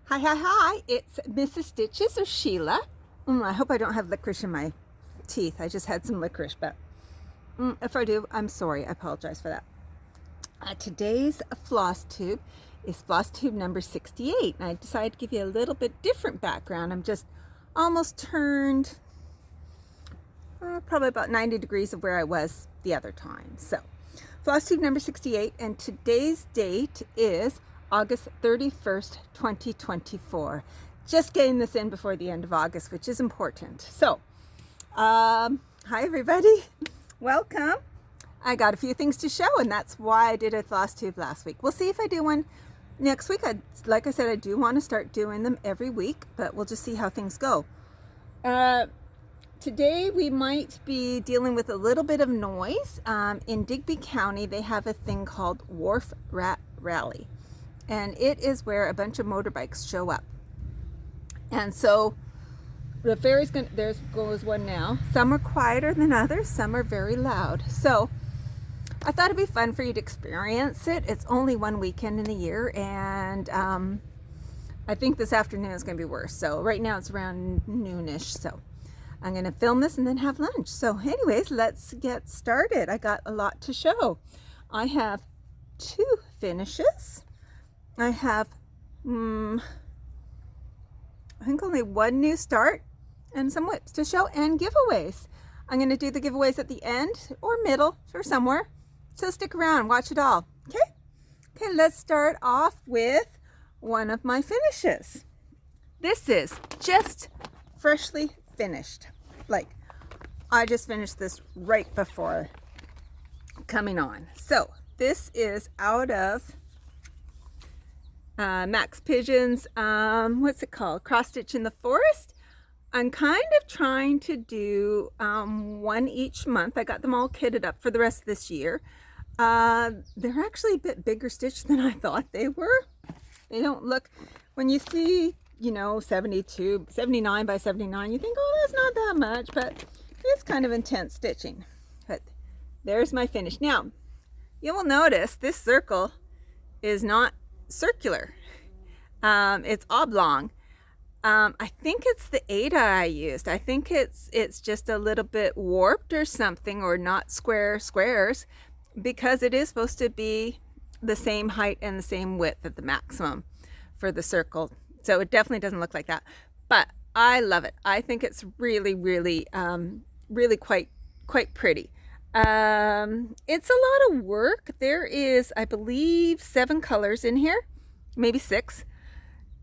Hi, hi, hi. It's Mrs. Stitches or Sheila. I hope I don't have licorice in my teeth. I just had some licorice, but if I do, I'm sorry. I apologize for that. Today's floss tube is floss tube number 68. And I decided to give you a little bit different background. I'm just almost turned probably about 90 degrees of where I was the other time. So floss tube number 68, and today's date is August 31st, 2024. Just getting this in before the end of August, which is important. So, hi everybody. Welcome. I got a few things to show, and that's why I did a floss tube last week. We'll see if I do one next week. Like I said, I do want to start doing them every week, but we'll just see how things go. Today we might be dealing with a little bit of noise. In Digby County, they have a thing called Wharf Rat Rally, and it is where a bunch of motorbikes show up. And so the ferry's going to, there goes one now. Some are quieter than others, some are very loud. So I thought it'd be fun for you to experience it. It's only one weekend in the year, and I think this afternoon is going to be worse. So right now it's around noonish. So I'm going to film this and then have lunch. So anyways, let's get started. I got a lot to show. I have two finishes. I have, I think only one new start and some whips to show and giveaways. I'm going to do the giveaways at the end or middle or somewhere. So stick around, watch it all. Okay? Okay, let's start off with one of my finishes. This is just freshly finished. Like, I just finished this right before coming on. So this is out of Max Pigeon's, what's it called? Cross Stitch in the Forest. I'm kind of trying to do one each month. I got them all kitted up for the rest of this year. They're actually a bit bigger stitch than I thought they were. They don't look, when you see, you know, 79 by 79, you think, oh, that's not that much, but it's kind of intense stitching. But there's my finish. Now, you will notice this circle is not circular. It's oblong. I think it's the Ada I used. I think it's just a little bit warped or something, or not squares, because it is supposed to be the same height and the same width at the maximum for the circle. So it definitely doesn't look like that, but I love it. I think it's really, really, really quite pretty. It's a lot of work. There is, I believe, 7 colors in here, maybe 6.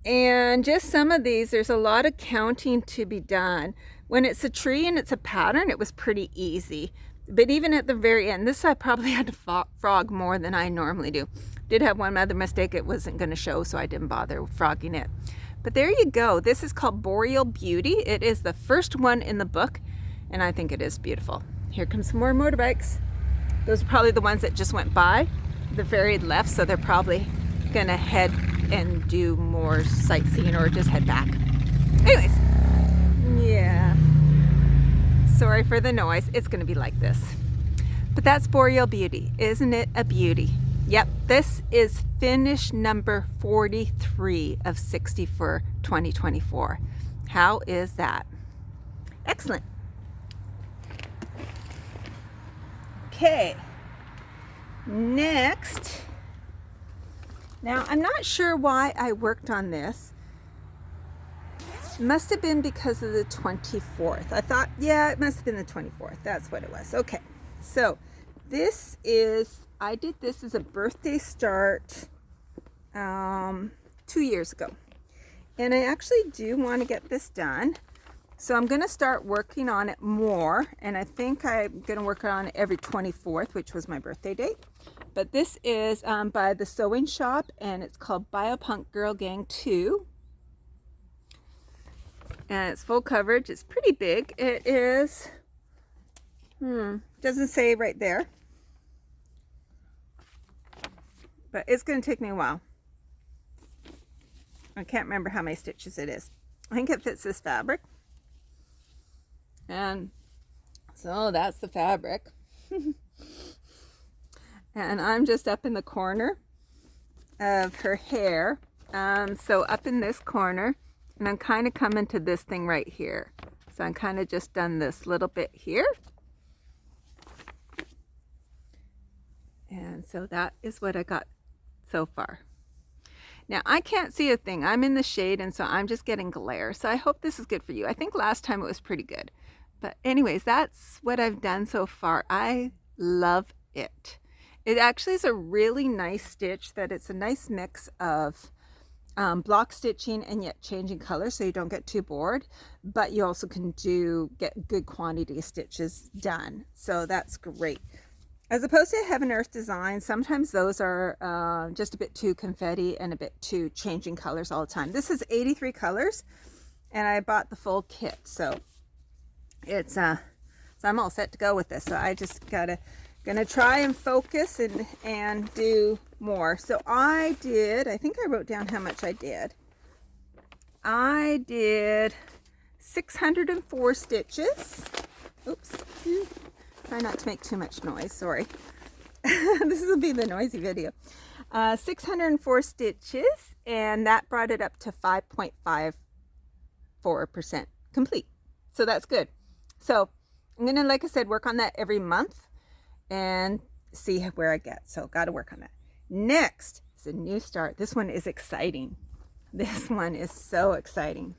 And just some of these, there's a lot of counting to be done. When it's a tree and it's a pattern, it was pretty easy. But even at the very end, this I probably had to frog more than I normally do. Did have one other mistake. It wasn't going to show, so I didn't bother frogging it. But there you go. This is called Boreal Beauty. It is the first one in the book, and I think it is beautiful. Here comes some more motorbikes. Those are probably the ones that just went by. The ferry left, so they're probably going to head and do more sightseeing or just head back. Anyways, yeah. Sorry for the noise. It's going to be like this. But that's Boreal Beauty. Isn't it a beauty? Yep, this is finish number 43 of 60 for 2024. How is that? Excellent. Okay. Next. Now, I'm not sure why I worked on this. Must have been because of the 24th. I thought, yeah, it must have been the 24th. That's what it was. Okay. So this is, I did this as a birthday start 2 years ago. And I actually do want to get this done. So I'm going to start working on it more. And I think I'm going to work on it every 24th, which was my birthday date. But this is by the Sewing Shop, and it's called Biopunk Girl Gang 2. And it's full coverage. It's pretty big. It is, doesn't say right there. But it's going to take me a while. I can't remember how many stitches it is. I think it fits this fabric. And so that's the fabric. And I'm just up in the corner of her hair. So up in this corner, and I'm kind of coming to this thing right here. So I'm kind of just done this little bit here. And so that is what I got so far. Now I can't see a thing. I'm in the shade, and so I'm just getting glare. So I hope this is good for you. I think last time it was pretty good. But anyways, that's what I've done so far. I love it. It actually is a really nice stitch, that it's a nice mix of block stitching and yet changing colors, so you don't get too bored, but you also can get good quantity of stitches done. So that's great. As opposed to Heaven Earth Design, sometimes those are just a bit too confetti and a bit too changing colors all the time. This is 83 colors, and I bought the full kit, so it's so I'm all set to go with this. So I just gonna try and focus and do more. So I think I wrote down how much I did. I did 604 stitches. Oops. Try not to make too much noise, sorry. This will be the noisy video. 604 stitches, and that brought it up to 5.54% complete. So that's good. So I'm gonna, like I said, work on that every month and see where I get. So got to work on that. Next is a new start. This one is exciting. This one is so exciting.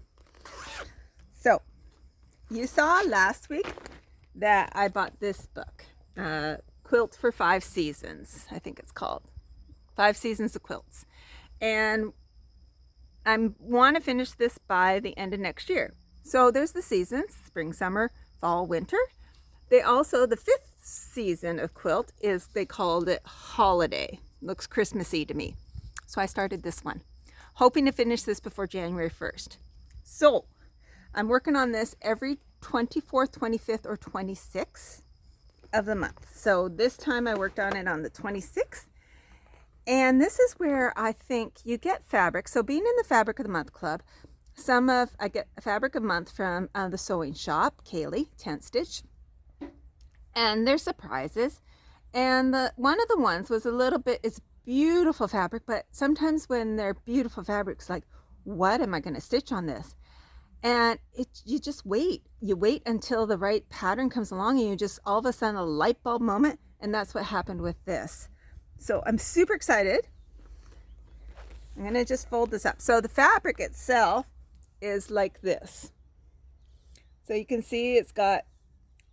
So you saw last week that I bought this book, Quilt for 5 Seasons, I think it's called. 5 Seasons of Quilts. And I want to finish this by the end of next year. So there's the seasons: spring, summer, fall, winter. They also, the 5th season of quilt is, they called it holiday. Looks Christmassy to me. So I started this one, hoping to finish this before January 1st. So I'm working on this every 24th, 25th, or 26th of the month. So this time I worked on it on the 26th. And this is where I think you get fabric. So being in the Fabric of the Month Club, I get a fabric of month from the sewing shop, Kaylee, Tent Stitch. And there's surprises. And one of the ones was it's beautiful fabric, but sometimes when they're beautiful fabrics, like, what am I going to stitch on this? And you just wait. You wait until the right pattern comes along, and you just, all of a sudden, a light bulb moment. And that's what happened with this. So I'm super excited. I'm going to just fold this up. So the fabric itself is like this. So you can see it's got,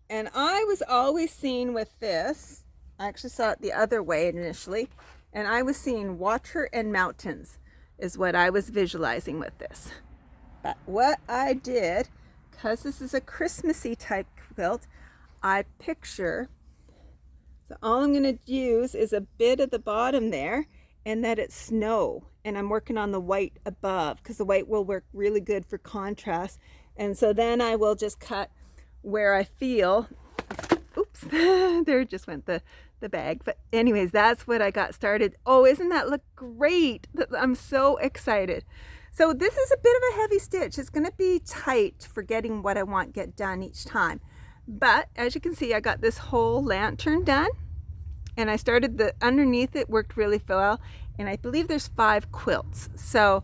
and I was always seeing with this, I actually saw it the other way initially, and I was seeing water and mountains is what I was visualizing with this. But what I did, because this is a Christmassy type quilt, I picture, so all I'm going to use is a bit of the bottom there, and that it's snow. And I'm working on the white above, because the white will work really good for contrast. And so then I will just cut where I feel, oops, there just went the bag. But anyways, that's what I got started. Oh, isn't that look great? I'm so excited. So this is a bit of a heavy stitch. It's going to be tight for getting what I want get done each time. But as you can see, I got this whole lantern done, and I started the underneath. It worked really well, and I believe there's 5 quilts. So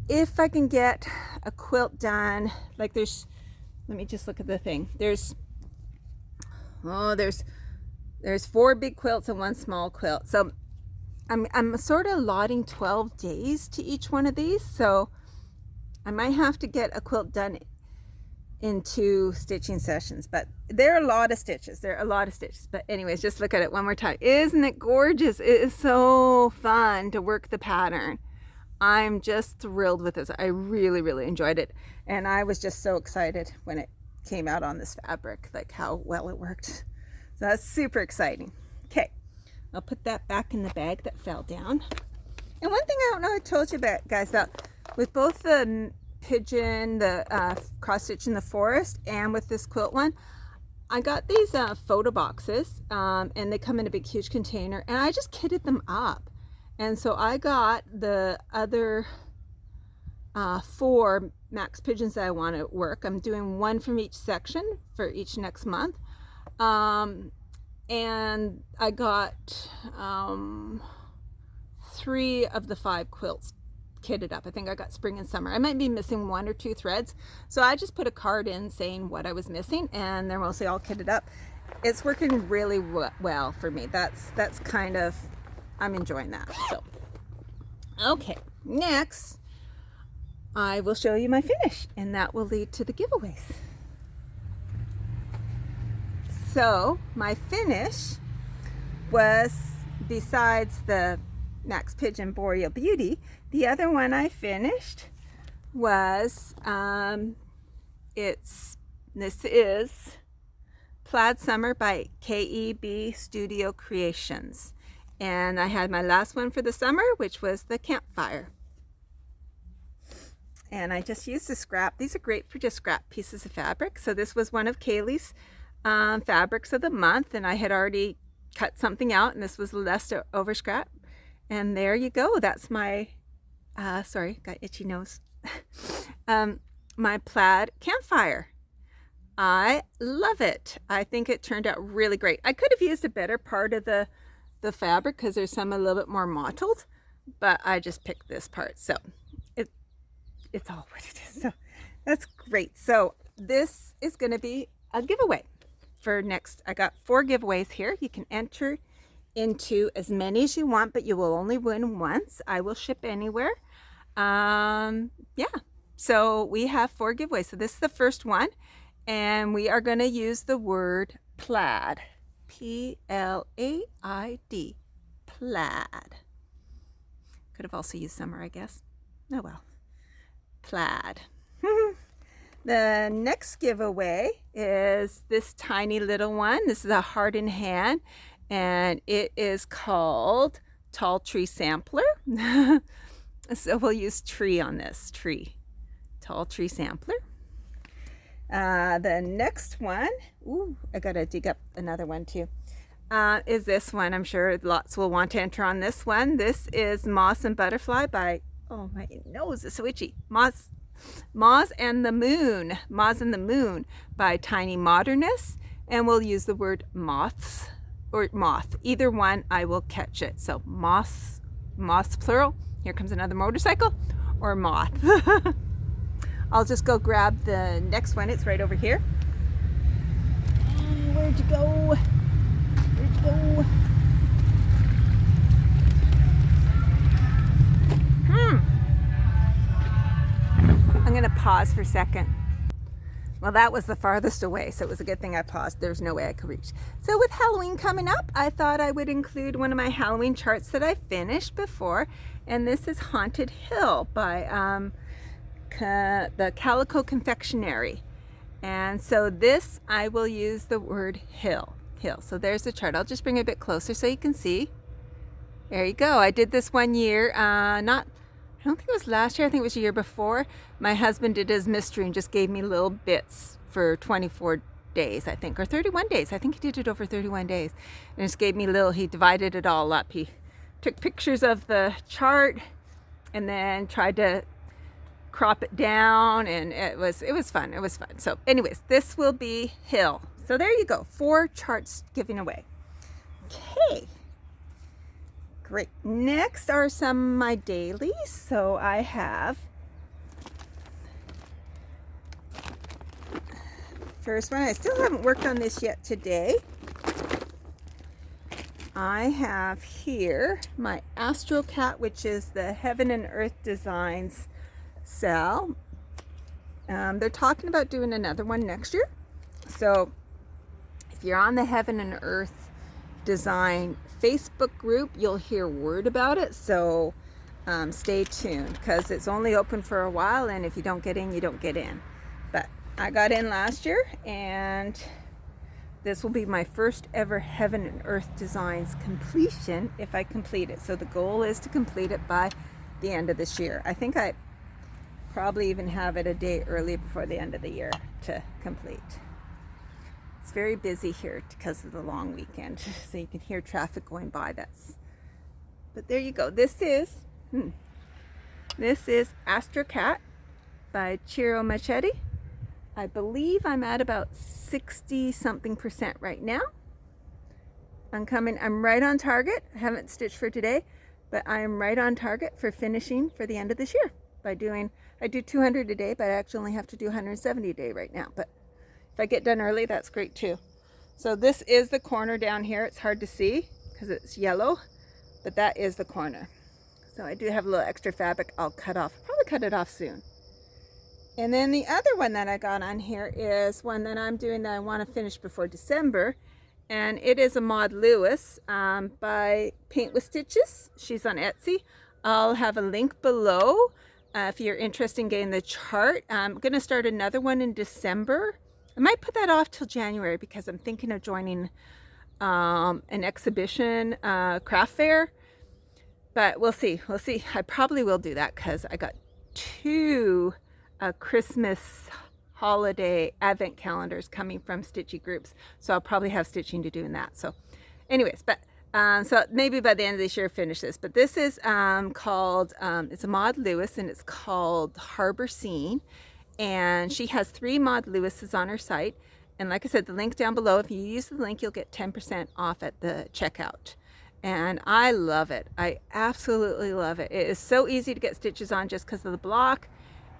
if I can get a quilt done, like let me just look at the thing. There's 4 big quilts and 1 small quilt. So I'm sort of allotting 12 days to each one of these. So I might have to get a quilt done in 2 stitching sessions, but there are a lot of stitches. But anyways, just look at it one more time. Isn't it gorgeous? It is so fun to work the pattern. I'm just thrilled with this. I really, really enjoyed it. And I was just so excited when it came out on this fabric, like how well it worked. So that's super exciting. Okay, I'll put that back in the bag that fell down. And one thing I don't know I told you about, guys, about with both the pigeon, the cross stitch in the forest, and with this quilt one, I got these photo boxes, and they come in a big huge container, and I just kitted them up. And so I got the other 4 max pigeons that I want to work. I'm doing 1 from each section for each next month. And I got 3 of the 5 quilts kitted up. I think I got spring and summer. I might be missing 1 or 2 threads. So I just put a card in saying what I was missing, and they're mostly all kitted up. It's working really well for me. That's kind of, I'm enjoying that. So, okay, next I will show you my finish, and that will lead to the giveaways. So my finish was, besides the Max Pigeon Boreal Beauty, the other one I finished was, this is Plaid Summer by KEB Studio Creations. And I had my last one for the summer, which was the campfire. And I just used the scrap. These are great for just scrap pieces of fabric. So this was one of Kaylee's fabrics of the month, and I had already cut something out, and this was the leftover scrap. And there you go. That's my, sorry, got itchy nose. My plaid campfire. I love it. I think it turned out really great. I could have used a better part of the fabric because there's some a little bit more mottled, but I just picked this part. So it's all what it is. So that's great. So this is going to be a giveaway for next. I got 4 giveaways here. You can enter into as many as you want, but you will only win once. I will ship anywhere. Yeah. So we have 4 giveaways. So this is the first one, and we are going to use the word plaid. P-L-A-I-D. Plaid. Could have also used summer, I guess. Oh well. Plaid. The next giveaway is this tiny little one. This is a heart in hand, and it is called Tall Tree Sampler. So we'll use tree on this. Tree. Tall Tree Sampler. The next one, ooh, I gotta dig up another one too, is this one. I'm sure lots will want to enter on this one. This is Moss and Butterfly by, oh my nose is so itchy. Moss and the Moon. Moss and the Moon by Tiny Modernist. And we'll use the word moths or moth. Either one, I will catch it. So moths plural. Here comes another motorcycle, or moth. I'll just go grab the next one. It's right over here. Where'd you go? Where'd you go? I'm going to pause for a second. Well, that was the farthest away, so it was a good thing I paused. There's no way I could reach. So with Halloween coming up, I thought I would include one of my Halloween charts that I finished before, and this is Haunted Hill by the Calico Confectionery. And so this, I will use the word hill. So there's the chart. I'll just bring it a bit closer so you can see. There you go. I did this one year, I don't think it was last year, I think it was the year before. My husband did his mystery and just gave me little bits for 24 days, I think, or 31 days. I think he did it over 31 days. And just gave me he divided it all up. He took pictures of the chart and then tried to crop it down, and it was fun. It was fun. So anyways, this will be hill. So there you go. 4 charts giving away. Okay. Great. Next are some of my dailies. So I have, first one, I still haven't worked on this yet today. I have here my Astro Cat, which is the Heaven and Earth Designs cell. They're talking about doing another one next year. So if you're on the Heaven and Earth Design Facebook group, you'll hear word about it. So stay tuned, because it's only open for a while, and if you don't get in, you don't get in. But I got in last year, and this will be my first ever Heaven and Earth Designs completion if I complete it. So the goal is to complete it by the end of this year. I think I probably even have it a day early before the end of the year to complete. It's very busy here because of the long weekend, so you can hear traffic going by. But there you go. This is Astro Cat by Chiro Machete. I believe I'm at about 60-something% right now. I'm right on target. I haven't stitched for today, but I am right on target for finishing for the end of this year by doing, I do 200 a day, but I actually only have to do 170 a day right now. But if I get done early, that's great too. So this is the corner down here. It's hard to see because it's yellow, but that is the corner. So I do have a little extra fabric I'll cut off. I'll probably cut it off soon. And then the other one that I got on here is one that I'm doing that I want to finish before December. And it is a Maud Lewis by Paint with Stitches. She's on Etsy. I'll have a link below if you're interested in getting the chart. I'm going to start another one in December. I might put that off till January because I'm thinking of joining an exhibition craft fair. But we'll see. We'll see. I probably will do that because I got 2 Christmas holiday advent calendars coming from Stitchy Groups, so I'll probably have stitching to do in that. So anyways, but so maybe by the end of this year finish this. But this is called it's a Maud Lewis, and it's called Harbor Scene, and she has 3 Maud Lewises on her site. And like I said, the link down below, if you use the link, you'll get 10% off at the checkout. And I love it. I absolutely love it. It is so easy to get stitches on just because of the block.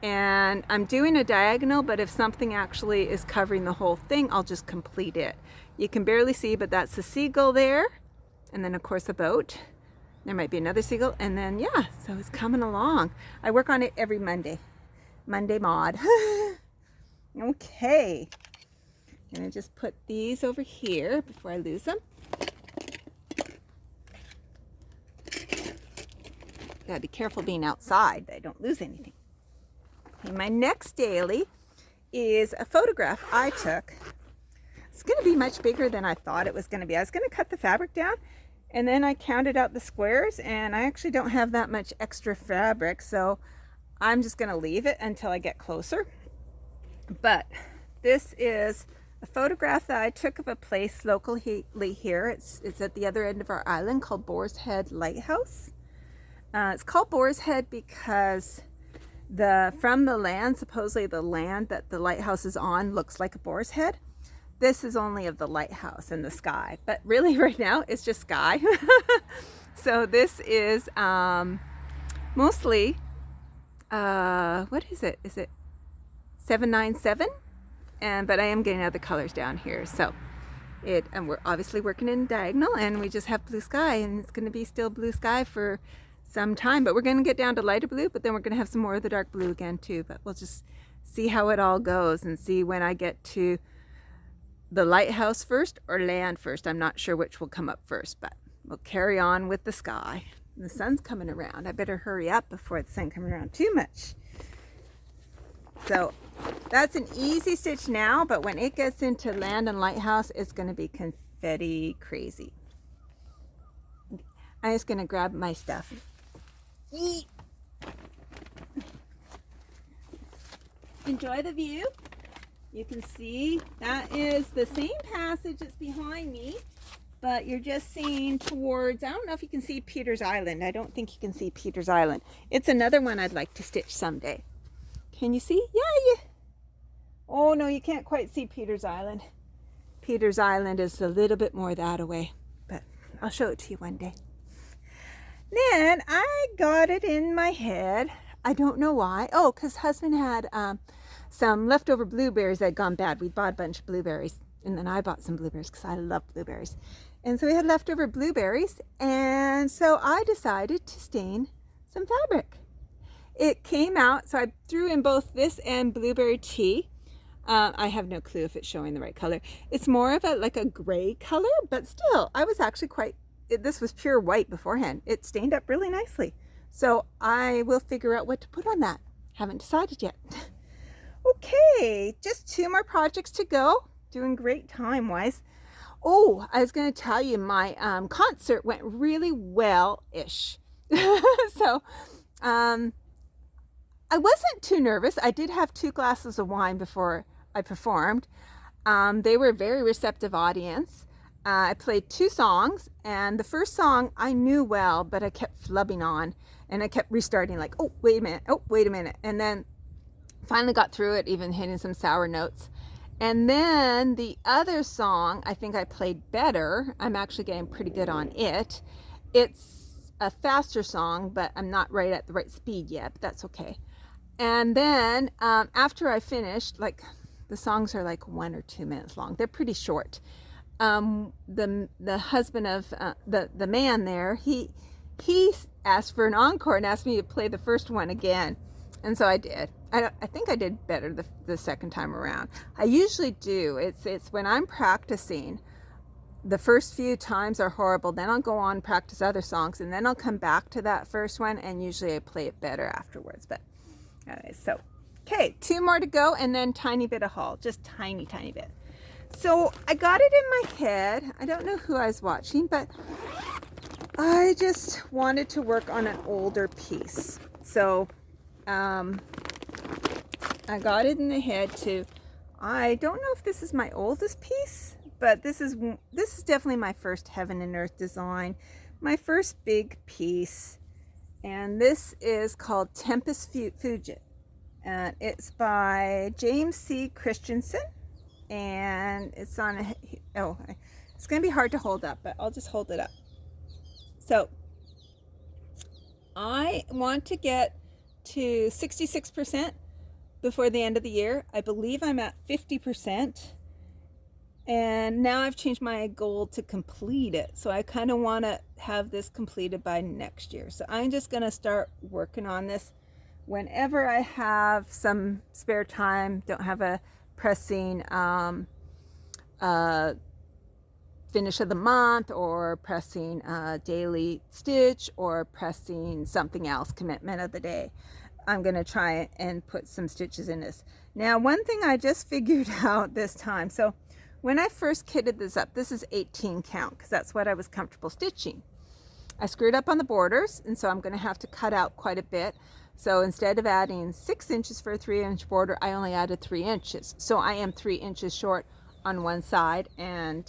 And I'm doing a diagonal, but if something actually is covering the whole thing, I'll just complete it. You can barely see, but that's the seagull there. And then of course a boat. There might be another seagull. And then, yeah, so it's coming along. I work on it every Monday. Monday Mod. Okay. I'm gonna just put these over here before I lose them. Gotta be careful being outside that I don't lose anything. Okay, my next daily is a photograph I took. It's going to be much bigger than I thought it was going to be. I was going to cut the fabric down, and then I counted out the squares, and I actually don't have that much extra fabric, so I'm just going to leave it until I get closer. But this is a photograph that I took of a place locally here. It's at the other end of our island called Boar's Head Lighthouse. It's called Boar's Head because from the land, supposedly the land that the lighthouse is on looks like a boar's head. This is only of the lighthouse and the sky, but really right now it's just sky. So this is mostly, what is it? Is it 797? But I am getting other colors down here. So and we're obviously working in diagonal, and we just have blue sky, and it's going to be still blue sky for some time, but we're going to get down to lighter blue, but then we're going to have some more of the dark blue again too. But we'll just see how it all goes and see when I get to the lighthouse first or land first. I'm not sure which will come up first, but we'll carry on with the sky. The sun's coming around. I better hurry up before the sun comes around too much. So that's an easy stitch now, but when it gets into land and lighthouse, it's going to be confetti crazy. I'm just going to grab my stuff. Eat. Enjoy the view. You can see that is the same passage that's behind me, but you're just seeing towards, I don't know if you can see Peter's Island. I don't think you can see Peter's Island. It's another one I'd like to stitch someday. Can you see? Yeah. Oh no, you can't quite see Peter's Island. Peter's Island is a little bit more that away, but I'll show it to you one day. Then I got it in my head. I don't know why. Oh, because husband had some leftover blueberries that had gone bad. We bought a bunch of blueberries, and then I bought some blueberries because I love blueberries. And so we had leftover blueberries, and so I decided to stain some fabric. It came out, so I threw in both this and blueberry tea. I have no clue if it's showing the right color. It's more of like a gray color, but still, I was actually this was pure white beforehand. It stained up really nicely. So I will figure out what to put on that. Haven't decided yet. Okay, just 2 more projects to go. Doing great time-wise. Oh, I was going to tell you my concert went really well-ish. So I wasn't too nervous. I did have 2 glasses of wine before I performed. They were a very receptive audience. I played 2 songs, and the first song I knew well, but I kept flubbing on, and I kept restarting like, oh, wait a minute. And then finally got through it, even hitting some sour notes. And then the other song, I think I played better. I'm actually getting pretty good on it. It's a faster song, but I'm not right at the right speed yet, but that's okay. And then after I finished, like the songs are like 1 or 2 minutes long. They're pretty short. The husband of the man there, he asked for an encore and asked me to play the first one again, and so I did. I think I did better the second time around. I usually do. It's when I'm practicing. The first few times are horrible. Then I'll go on and practice other songs, and then I'll come back to that first one, and usually I play it better afterwards. But anyway, so okay, 2 more to go, and then tiny bit of haul, just tiny bit. So I got it in my head. I don't know who I was watching, but I just wanted to work on an older piece. So I got it in the head to, I don't know if this is my oldest piece, but this is definitely my first heaven and earth design, my first big piece. And this is called Tempest Fugit. And it's by James C. Christensen. And it's on a, it's going to be hard to hold up, but I'll just hold it up. So I want to get to 66% before the end of the year. I believe I'm at 50%. And now I've changed my goal to complete it. So I kind of want to have this completed by next year. So I'm just going to start working on this whenever I have some spare time, don't have a pressing finish of the month, or pressing daily stitch, or pressing something else, commitment of the day. I'm going to try and put some stitches in this. Now, one thing I just figured out this time, so when I first kitted this up, this is 18 count because that's what I was comfortable stitching. I screwed up on the borders, and so I'm going to have to cut out quite a bit. So instead of adding 6 inches for a 3-inch border, I only added 3 inches. So I am 3 inches short on one side, and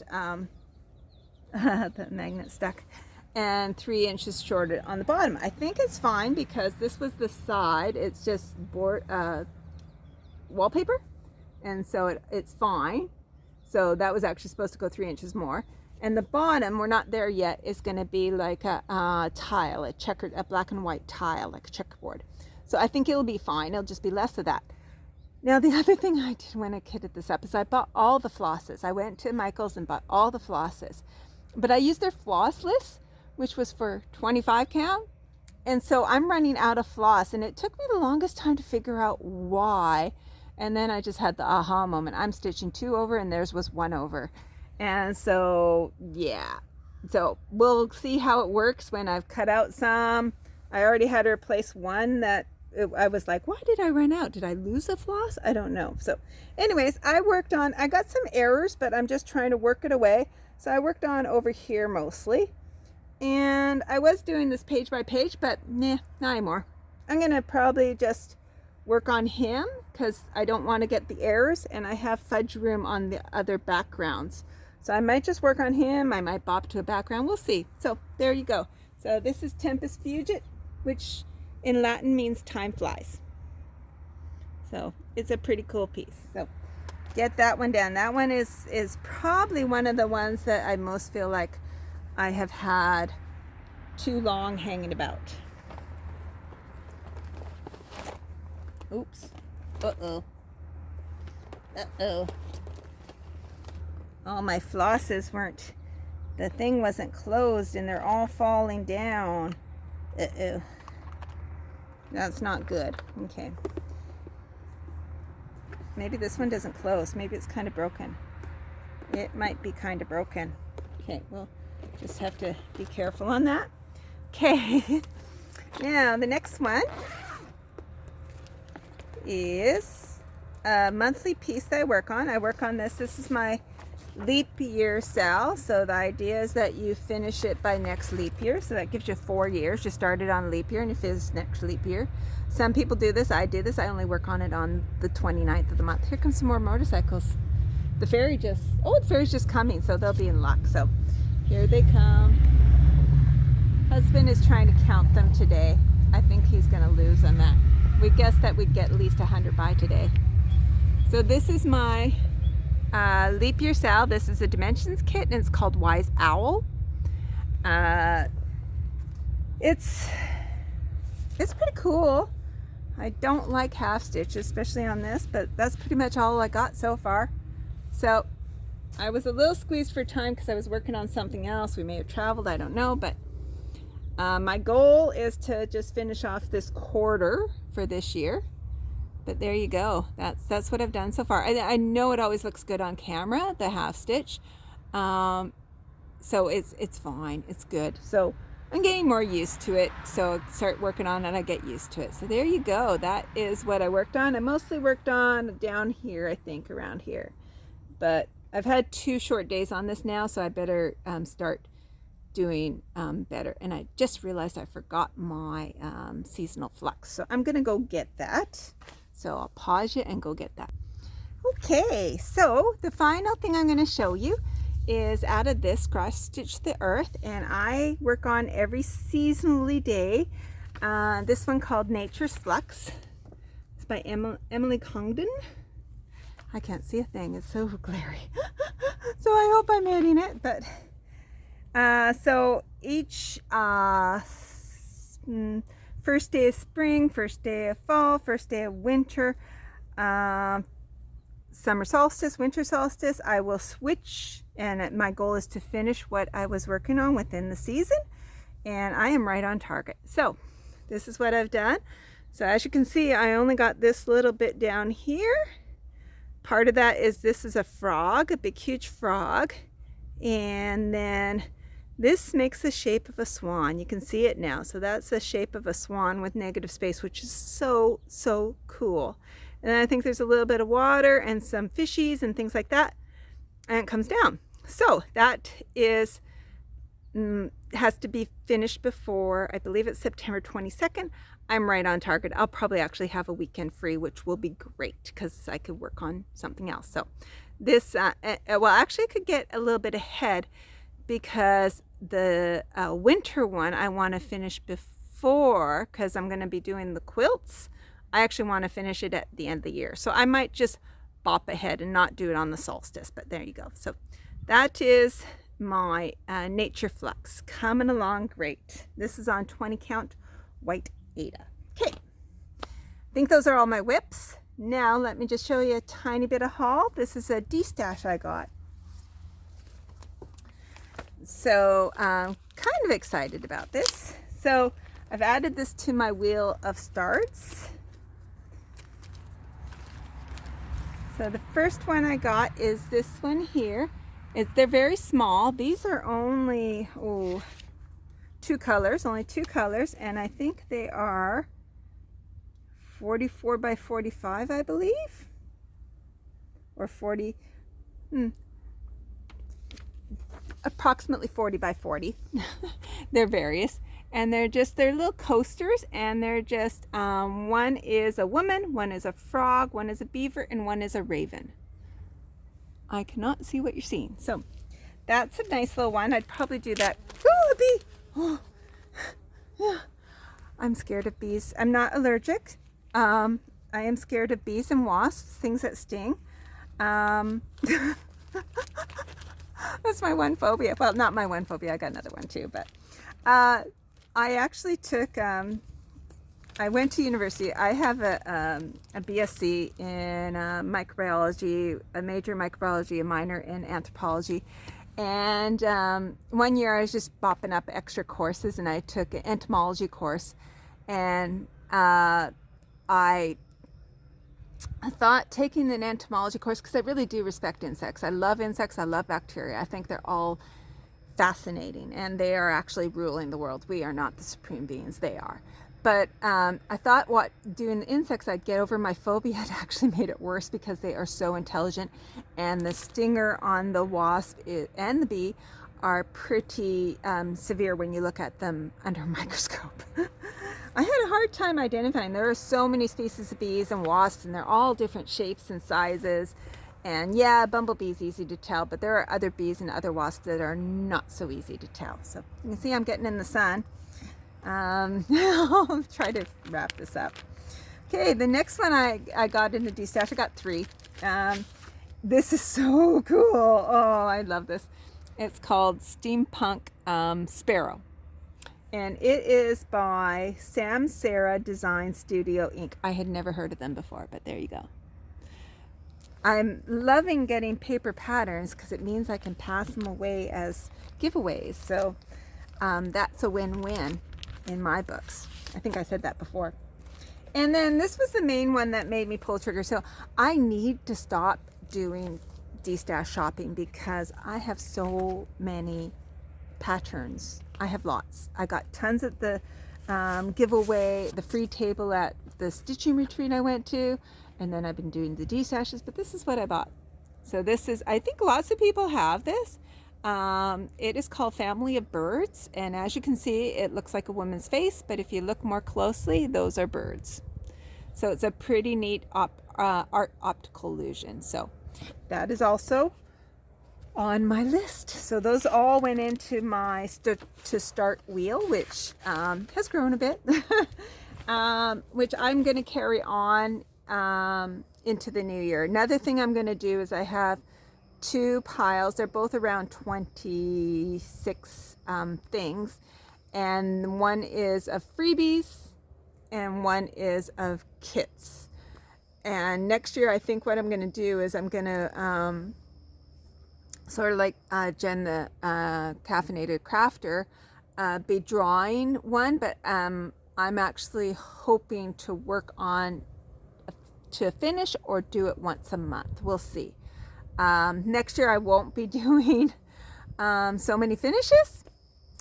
the magnet stuck, and 3 inches shorter on the bottom. I think it's fine because this was the side. It's just wallpaper, and so it's fine. So that was actually supposed to go 3 inches more. And the bottom, we're not there yet, is going to be like a tile, a black and white tile, like a checkerboard. So I think it'll be fine. It'll just be less of that. Now, the other thing I did when I kitted this up is I bought all the flosses. I went to Michael's and bought all the flosses. But I used their floss list, which was for 25 count. And so I'm running out of floss. And it took me the longest time to figure out why. And then I just had the aha moment. I'm stitching 2 over and theirs was 1 over. And so, yeah. So we'll see how it works when I've cut out some. I already had to replace one that I was like, why did I run out? Did I lose a floss? I don't know. So anyways, I got some errors, but I'm just trying to work it away. So I worked on over here mostly. And I was doing this page by page, but nah, not anymore. I'm going to probably just work on him because I don't want to get the errors, and I have fudge room on the other backgrounds. So I might just work on him. I might bop to a background. We'll see. So there you go. So this is Tempest Fugit, which in Latin means time flies. So it's a pretty cool piece. So get that one down. That one is probably one of the ones that I most feel like I have had too long hanging about. Oops. Uh-oh. Uh-oh. All my flosses the thing wasn't closed and they're all falling down. Uh-oh. That's not good. Okay. Maybe this one doesn't close. Maybe it's kind of broken. It might be kind of broken. Okay, we'll just have to be careful on that. Okay. Now, the next one is a monthly piece that I work on. I work on this. This is my leap year sal. So the idea is that you finish it by next leap year. So that gives you 4 years. You started on leap year and you finish next leap year. Some people do this. I do this. I only work on it on the 29th of the month. Here comes some more motorcycles. The ferry's just coming, so they'll be in luck. So here they come. Husband is trying to count them today. I think he's going to lose on that. We guessed that we'd get at least 100 by today. So this is my leap year sal. This is a dimensions kit and it's called Wise Owl. it's pretty cool. I don't like half stitch, especially on this, but that's pretty much all I got so far. So I was a little squeezed for time because I was working on something else. We may have traveled, I don't know, but my goal is to just finish off this quarter for this year. But there you go. That's what I've done so far. I know it always looks good on camera, the half stitch. So it's fine. It's good. So I'm getting more used to it. So I start working on it, I get used to it. So there you go. That is what I worked on. I mostly worked on down here, I think, around here. But I've had 2 short days on this now, so I better start doing better. And I just realized I forgot my seasonal flux. So I'm going to go get that. So I'll pause it and go get that. Okay, so the final thing I'm going to show you is out of this Cross Stitch the Earth, and I work on every seasonally day. This one called Nature's Flux. It's by Emily Congdon. I can't see a thing, it's so glary. So I hope I'm hitting it, but so each first day of spring, first day of fall, first day of winter, summer solstice, winter solstice, I will switch, and my goal is to finish what I was working on within the season, and I am right on target. So this is what I've done. So as you can see, I only got this little bit down here. Part of that is this is a frog, a big huge frog, and then this makes the shape of a swan. You can see it now. So that's the shape of a swan with negative space, which is so cool. And then I think there's a little bit of water and some fishies and things like that, and it comes down. So that is has to be finished before, I believe it's September 22nd. I'm right on target. I'll probably actually have a weekend free, which will be great because I could work on something else. So this, well, actually I could get a little bit ahead because the winter one I want to finish before, because I'm going to be doing the quilts. I actually want to finish it at the end of the year. So I might just bop ahead and not do it on the solstice, but there you go. So that is my Nature Flux coming along great. This is on 20 count white Ada. Okay, I think those are all my whips. Now let me just show you a tiny bit of haul. This is a D-stash I got. So I'm kind of excited about this. So I've added this to my wheel of starts. So the first one I got is this one here. They're very small. These are only 2 colors, only 2 colors, and I think they are 44 by 45, I believe, or 40, approximately 40 by 40. They're various, and they're little coasters, and they're just one is a woman, one is a frog, one is a beaver, and one is a raven. I cannot see what you're seeing. So that's a nice little one. I'd probably do that. Oh, a bee! Oh, yeah. I'm scared of bees. I'm not allergic. I am scared of bees and wasps, things that sting. That's my one phobia. Well, not my one phobia. I got another one too. But I actually took, I went to university. I have a BSc in microbiology, a major in microbiology, a minor in anthropology. And one year I was just bopping up extra courses, and I took an entomology course, and I thought taking an entomology course, because I really do respect insects. I love insects, I love bacteria. I think they're all fascinating, and they are actually ruling the world. We are not the supreme beings, they are. But I thought doing the insects, I'd get over my phobia. It actually made it worse because they are so intelligent, and the stinger on the wasp and the bee are pretty severe when you look at them under a microscope. I had a hard time identifying. There are so many species of bees and wasps, and they're all different shapes and sizes. And yeah, bumblebee's easy to tell, but there are other bees and other wasps that are not so easy to tell. So you can see I'm getting in the sun. I'll try to wrap this up. Okay, the next one I got in the D-stash, I got 3. This is so cool. Oh, I love this. It's called Steampunk Sparrow. And it is by Sam Sarah Design Studio Inc. I had never heard of them before, but there you go. I'm loving getting paper patterns because it means I can pass them away as giveaways. So that's a win-win in my books. I think I said that before. And then this was the main one that made me pull the trigger. So I need to stop doing de-stash shopping because I have so many patterns. I have lots. I got tons at the giveaway, the free table at the stitching retreat I went to. And then I've been doing the de-stashes, but this is what I bought. So this is, I think lots of people have this. It is called Family of Birds. And as you can see, it looks like a woman's face, but if you look more closely, those are birds. So it's a pretty neat art optical illusion. So that is also on my list. So those all went into my to start wheel, which has grown a bit, which I'm going to carry on into the new year. Another thing I'm going to do is I have 2 piles. They're both around 26 things, and one is of freebies and one is of kits. And next year I think what I'm going to do is I'm going to sort of like Jen the Caffeinated Crafter, be drawing one, but I'm actually hoping to work on to finish or do it once a month. We'll see. Next year I won't be doing so many finishes.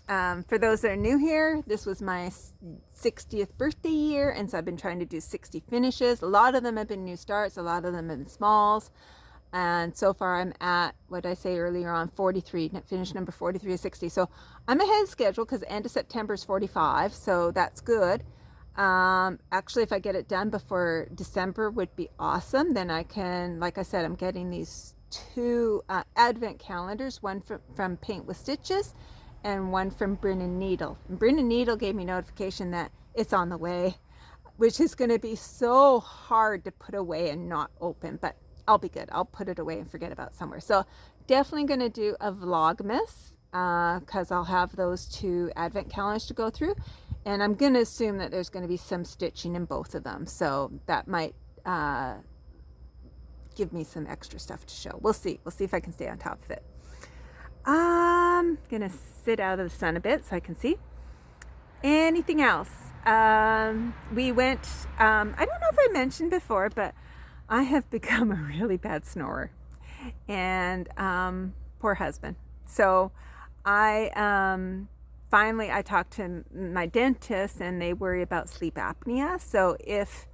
For those that are new here, this was my 60th birthday year, and so I've been trying to do 60 finishes. A lot of them have been new starts, a lot of them have been smalls, and so far I'm at, what I say earlier on, 43, finish number 43 of 60. So I'm ahead of schedule because end of September is 45, so that's good. Actually, if I get it done before December would be awesome. Then I can, like I said, I'm getting these 2 advent calendars, one from Paint with Stitches and one from Brin & Needle. And Brin & Needle gave me notification that it's on the way, which is going to be so hard to put away and not open, but I'll be good. I'll put it away and forget about it somewhere. So definitely going to do a Vlogmas because I'll have those 2 advent calendars to go through. And I'm going to assume that there's going to be some stitching in both of them. So that might give me some extra stuff to show. We'll see. We'll see if I can stay on top of it. I'm going to sit out of the sun a bit so I can see. Anything else? We went, I don't know if I mentioned before, but I have become a really bad snorer. And poor husband. So finally, I talked to my dentist, and they worry about sleep apnea. So if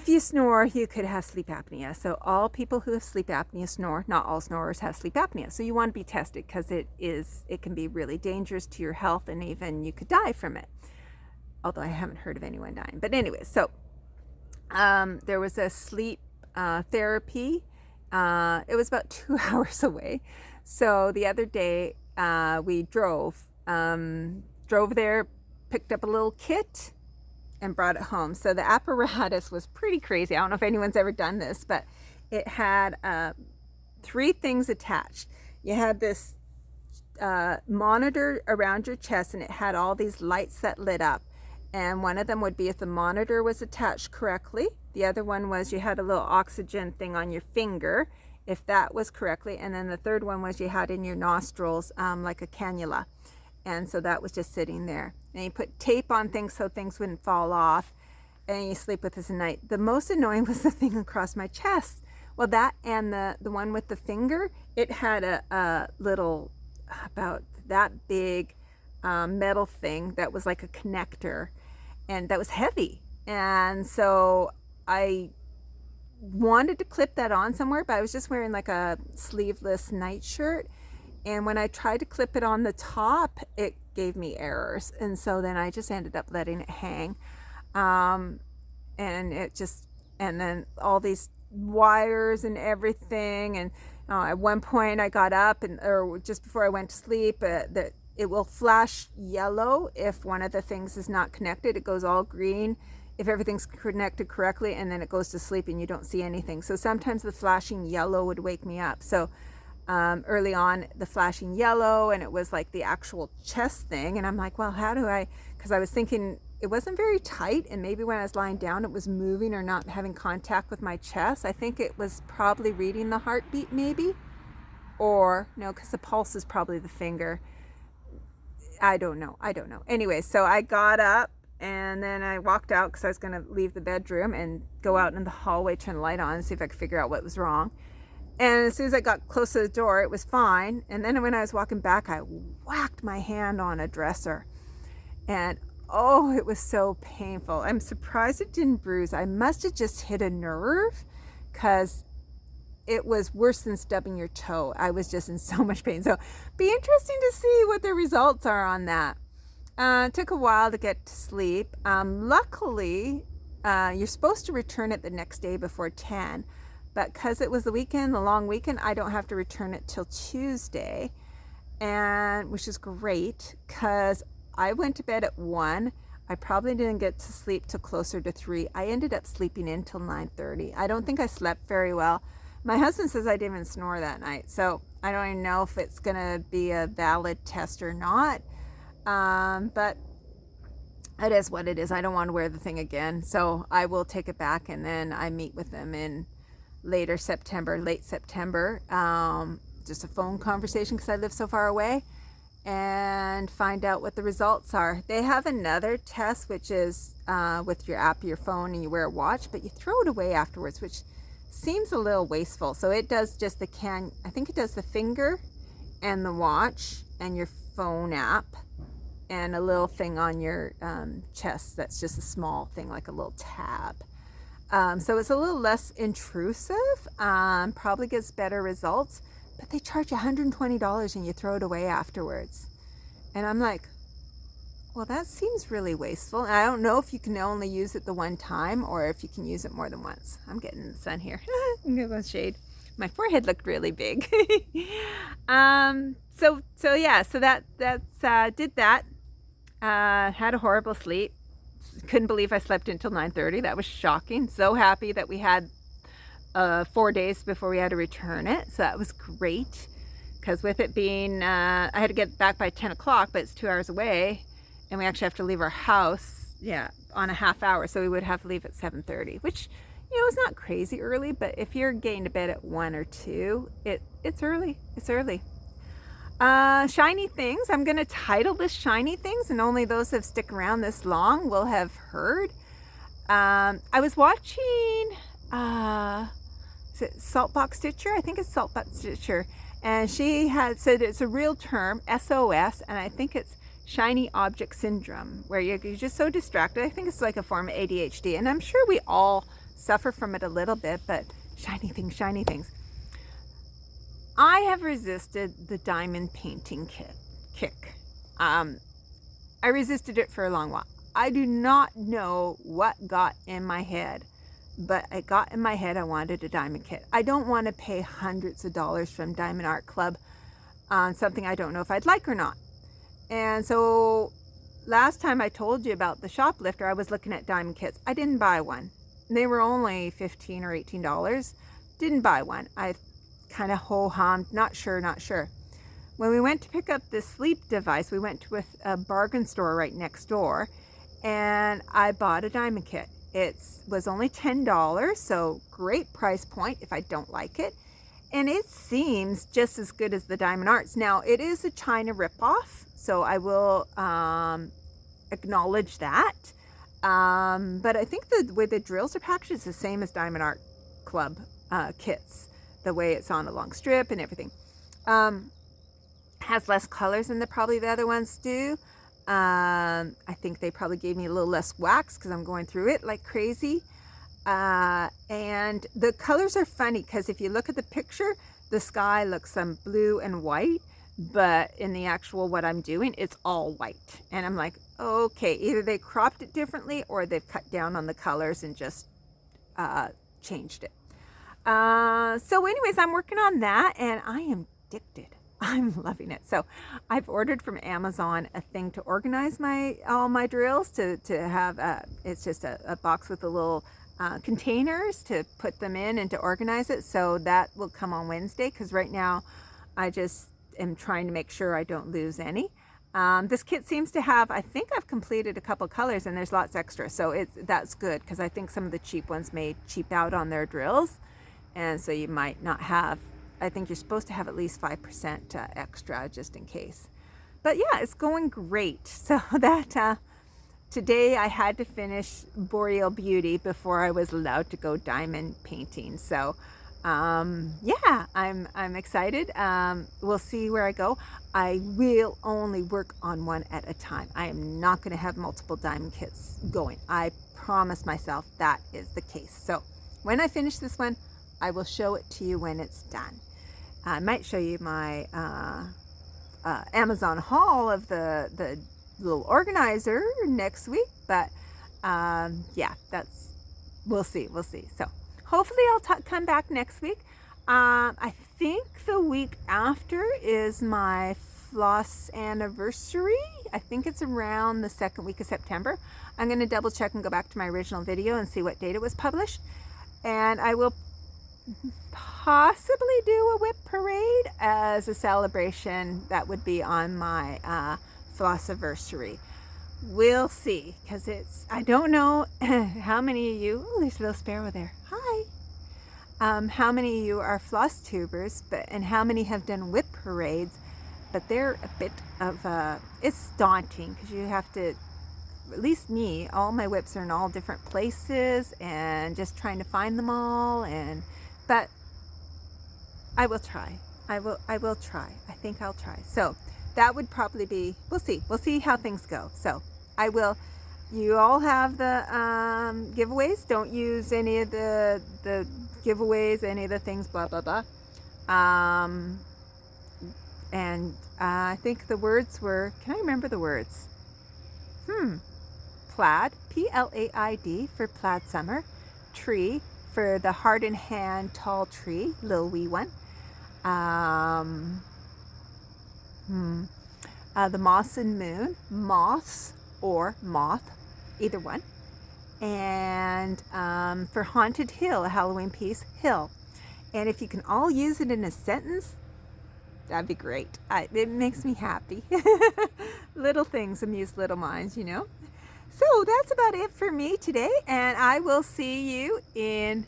you snore, you could have sleep apnea. So all people who have sleep apnea snore. Not all snorers have sleep apnea. So you want to be tested because it can be really dangerous to your health, and even you could die from it. Although I haven't heard of anyone dying. But anyway, so there was a sleep therapy. It was about 2 hours away. So the other day we drove there, picked up a little kit and brought it home. So the apparatus was pretty crazy. I don't know if anyone's ever done this, but it had 3 things attached. You had this monitor around your chest, and it had all these lights that lit up. And one of them would be if the monitor was attached correctly. The other one was you had a little oxygen thing on your finger, if that was correctly. And then the third one was you had in your nostrils like a cannula. And so that was just sitting there. And you put tape on things so things wouldn't fall off. And you sleep with this at night. The most annoying was the thing across my chest. Well, that and the one with the finger, it had a little, about that big metal thing that was like a connector. And that was heavy. And so I wanted to clip that on somewhere, but I was just wearing like a sleeveless nightshirt. And when I tried to clip it on the top, it gave me errors. And so then I just ended up letting it hang. And then all these wires and everything. And at one point I got up, or just before I went to sleep, it will flash yellow if one of the things is not connected. It goes all green if everything's connected correctly, and then it goes to sleep and you don't see anything. So sometimes the flashing yellow would wake me up. So early on, the flashing yellow, and it was like the actual chest thing. And I'm like, well, how do I, because I was thinking it wasn't very tight, and maybe when I was lying down it was moving or not having contact with my chest. I think it was probably reading the heartbeat, maybe, or no, because the pulse is probably the finger. I don't know. Anyway, so I got up and then I walked out because I was going to leave the bedroom and go out in the hallway, turn the light on, and see if I could figure out what was wrong. And as soon as I got close to the door, it was fine. And then when I was walking back, I whacked my hand on a dresser. And oh, it was so painful. I'm surprised it didn't bruise. I must have just hit a nerve, because it was worse than stubbing your toe. I was just in so much pain. So be interesting to see what the results are on that. It took a while to get to sleep. Luckily, you're supposed to return it the next day before 10. But because it was the weekend, the long weekend, I don't have to return it till Tuesday, and which is great, because I went to bed at 1. I probably didn't get to sleep till closer to 3. I ended up sleeping in till 9:30. I don't think I slept very well. My husband says I didn't even snore that night, so I don't even know if it's going to be a valid test or not. But it is what it is. I don't want to wear the thing again, so I will take it back, and then I meet with them in late September, just a phone conversation because I live so far away, and find out what the results are. They have another test, which is with your app, your phone, and you wear a watch, but you throw it away afterwards, which seems a little wasteful. So it does just I think it does the finger and the watch and your phone app and a little thing on your chest that's just a small thing, like a little tab. So it's a little less intrusive, probably gets better results, but they charge $120 and you throw it away afterwards. And I'm like, well, that seems really wasteful. And I don't know if you can only use it the one time or if you can use it more than once. I'm getting in the sun here. I'm gonna go shade. My forehead looked really big. So that's did that. Had a horrible sleep. Couldn't believe I slept until 9:30. That was shocking. So happy that we had 4 days before we had to return it. So that was great, because with it being, I had to get back by 10 o'clock, but it's 2 hours away, and we actually have to leave our house, on a half hour. So we would have to leave at 7:30, which, is not crazy early, but if you're getting to bed at 1 or 2, it's early. It's early. Shiny things. I'm going to title this Shiny Things, and only those that have stick around this long will have heard. I was watching, is it Saltbox Stitcher? I think it's Saltbox Stitcher. And she had said it's a real term, SOS, and I think it's Shiny Object Syndrome, where you're just so distracted. I think it's like a form of ADHD, and I'm sure we all suffer from it a little bit, but shiny things, shiny things. I have resisted the diamond painting kick. I resisted it for a long while. I do not know what got in my head, but it got in my head I wanted a diamond kit. I don't want to pay hundreds of dollars from Diamond Art Club on something I don't know if I'd like or not. And so last time I told you about the shoplifter, I was looking at diamond kits. I didn't buy one. They were only $15 or $18. Didn't buy one. I kind of ho-hummed, not sure. When we went to pick up this sleep device, we went to a bargain store right next door, and I bought a diamond kit. It was only $10, so great price point if I don't like it. And it seems just as good as the Diamond Arts. Now, it is a China ripoff, so I will acknowledge that. But I think the way the drills are packaged is the same as Diamond Art Club kits. The way it's on a long strip and everything. Has less colors than probably the other ones do. I think they probably gave me a little less wax because I'm going through it like crazy. And the colors are funny because if you look at the picture, the sky looks blue and white, but in the actual what I'm doing, it's all white. And I'm like, okay, either they cropped it differently or they've cut down on the colors and just changed it. So anyways, I'm working on that, and I am addicted. I'm loving it. So I've ordered from Amazon a thing to organize all my drills to have, it's just a box with the little containers to put them in and to organize it. So that will come on Wednesday, because right now I just am trying to make sure I don't lose any. This kit seems to have, I think I've completed a couple colors and there's lots extra. So that's good because I think some of the cheap ones may cheap out on their drills. And so you might not have, I think you're supposed to have at least 5% extra just in case. But yeah, it's going great. So that today I had to finish Boreal Beauty before I was allowed to go diamond painting. So yeah, I'm excited. We'll see where I go. I will only work on one at a time. I am not going to have multiple diamond kits going. I promise myself that is the case. So when I finish this one, I will show it to you when it's done. I might show you my Amazon haul of the little organizer next week, but yeah, we'll see. So hopefully I'll come back next week. I think the week after is my floss anniversary. I think it's around the second week of September. I'm going to double check and go back to my original video and see what date it was published. And I will possibly do a whip parade as a celebration. That would be on my flossiversary. We'll see, because I don't know how many of you, oh, there's a little sparrow there. Hi. How many of you are floss tubers, and how many have done whip parades, but they're a bit of it's daunting because you have to, at least me, all my whips are in all different places and just trying to find them all, but I will try. I will try. I think I'll try. So that would probably be, we'll see how things go. So I will, you all have the giveaways. Don't use any of the giveaways, any of the things, blah, blah, blah. And I think the words were, can I remember the words? Plaid, P-L-A-I-D for plaid summer. Tree for the heart in hand tall tree, little wee one. The moss and moon, moths or moth, either one. And for haunted hill, a Halloween piece, hill. And if you can all use it in a sentence, that'd be great. It makes me happy. Little things amuse little minds, you know. So that's about it for me today, and I will see you in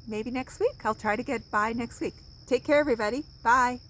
maybe next week. I'll try to get by next week. Take care, everybody. Bye.